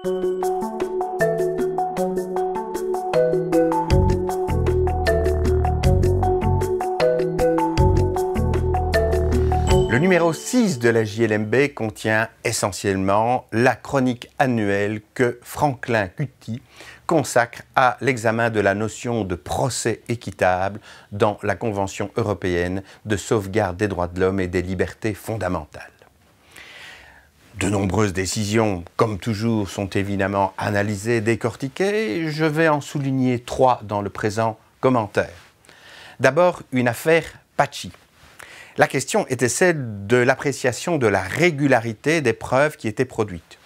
Le numéro 6 de la JLMB contient essentiellement la chronique annuelle que Franklin Cutty consacre à l'examen de la notion de procès équitable dans la Convention européenne de sauvegarde des droits de l'homme et des libertés fondamentales. De nombreuses décisions, comme toujours, sont évidemment analysées et décortiquées. Je vais en souligner 3 dans le présent commentaire. D'abord, une affaire Paci. La question était celle de l'appréciation de la régularité des preuves qui étaient produites.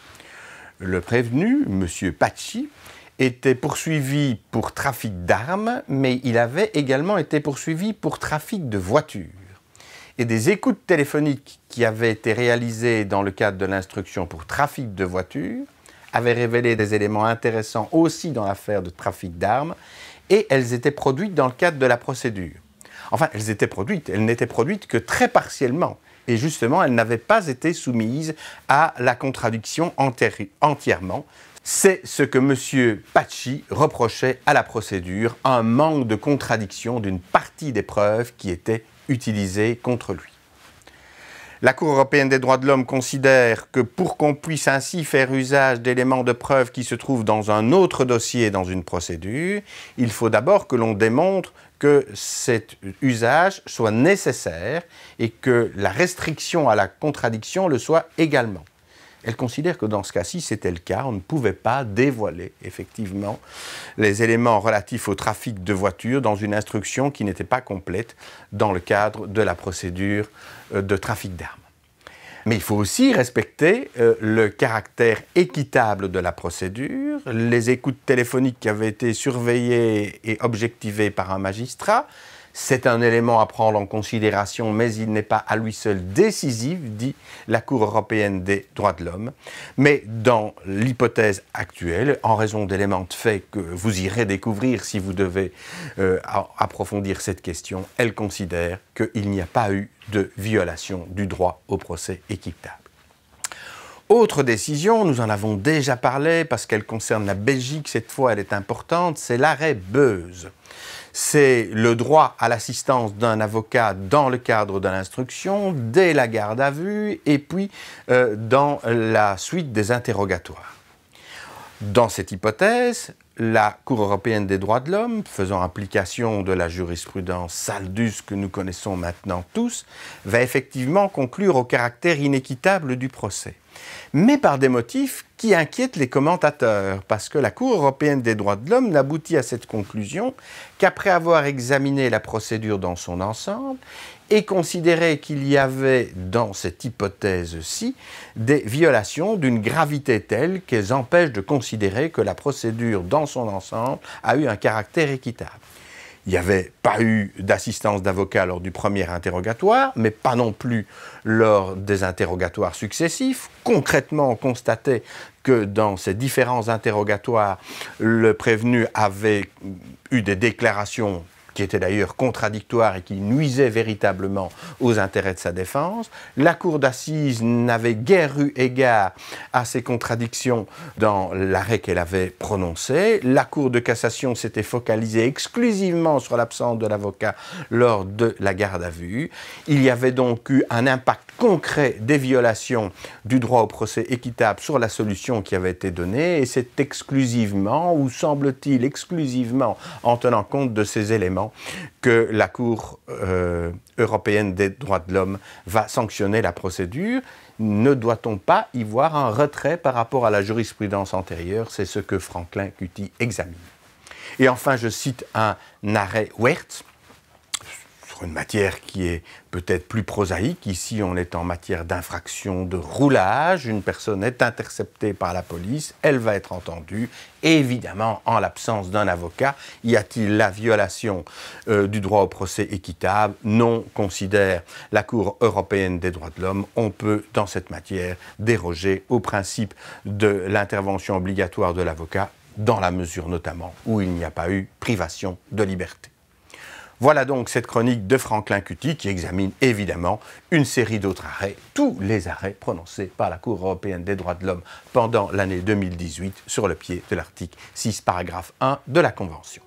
Le prévenu, M. Paci, était poursuivi pour trafic d'armes, mais il avait également été poursuivi pour trafic de voitures. Et des écoutes téléphoniques qui avaient été réalisées dans le cadre de l'instruction pour trafic de voitures avaient révélé des éléments intéressants aussi dans l'affaire de trafic d'armes, et elles étaient produites dans le cadre de la procédure. Enfin, elles étaient produites, elles n'étaient produites que très partiellement. Et justement, elles n'avaient pas été soumises à la contradiction entièrement. C'est ce que M. Paci reprochait à la procédure, un manque de contradiction d'une partie des preuves qui étaient utilisées contre lui. La Cour européenne des droits de l'homme considère que pour qu'on puisse ainsi faire usage d'éléments de preuve qui se trouvent dans un autre dossier dans une procédure, il faut d'abord que l'on démontre que cet usage soit nécessaire et que la restriction à la contradiction le soit également. Elle considère que dans ce cas-ci, c'était le cas. On ne pouvait pas dévoiler, effectivement, les éléments relatifs au trafic de voitures dans une instruction qui n'était pas complète dans le cadre de la procédure de trafic d'armes. Mais il faut aussi respecter le caractère équitable de la procédure. Les écoutes téléphoniques qui avaient été surveillées et objectivées par un magistrat, c'est un élément à prendre en considération, mais il n'est pas à lui seul décisif, dit la Cour européenne des droits de l'homme. Mais dans l'hypothèse actuelle, en raison d'éléments de fait que vous irez découvrir si vous devez approfondir cette question, elle considère qu'il n'y a pas eu de violation du droit au procès équitable. Autre décision, nous en avons déjà parlé parce qu'elle concerne la Belgique, cette fois elle est importante, c'est l'arrêt Beuze. C'est le droit à l'assistance d'un avocat dans le cadre de l'instruction, dès la garde à vue et puis dans la suite des interrogatoires. Dans cette hypothèse, la Cour européenne des droits de l'homme, faisant application de la jurisprudence Saldus que nous connaissons maintenant tous, va effectivement conclure au caractère inéquitable du procès. Mais par des motifs qui inquiètent les commentateurs, parce que la Cour européenne des droits de l'homme n'aboutit à cette conclusion qu'après avoir examiné la procédure dans son ensemble et considéré qu'il y avait dans cette hypothèse-ci des violations d'une gravité telle qu'elles empêchent de considérer que la procédure dans son ensemble a eu un caractère équitable. Il n'y avait pas eu d'assistance d'avocat lors du premier interrogatoire, mais pas non plus lors des interrogatoires successifs. Concrètement, on constatait que dans ces différents interrogatoires, le prévenu avait eu des déclarations qui étaient d'ailleurs contradictoires et qui nuisaient véritablement aux intérêts de sa défense. La Cour d'assises n'avait guère eu égard à ces contradictions dans l'arrêt qu'elle avait prononcé. La Cour de cassation s'était focalisée exclusivement sur l'absence de l'avocat lors de la garde à vue. Il y avait donc eu un impact concret des violations du droit au procès équitable sur la solution qui avait été donnée, et c'est exclusivement, ou semble-t-il exclusivement, en tenant compte de ces éléments que la Cour européenne des droits de l'homme va sanctionner la procédure. Ne doit-on pas y voir un retrait par rapport à la jurisprudence antérieure? C'est ce que Franklin Cutty examine. Et enfin, je cite un arrêt Werth, sur une matière qui est peut-être plus prosaïque. Ici, on est en matière d'infraction de roulage. Une personne est interceptée par la police, elle va être entendue. Et évidemment, en l'absence d'un avocat, y a-t-il la violation du droit au procès équitable? Non, considère la Cour européenne des droits de l'homme. On peut, dans cette matière, déroger au principe de l'intervention obligatoire de l'avocat, dans la mesure notamment où il n'y a pas eu privation de liberté. Voilà donc cette chronique de Franklin Cutty qui examine évidemment une série d'autres arrêts, tous les arrêts prononcés par la Cour européenne des droits de l'homme pendant l'année 2018 sur le pied de l'article 6, paragraphe 1 de la Convention.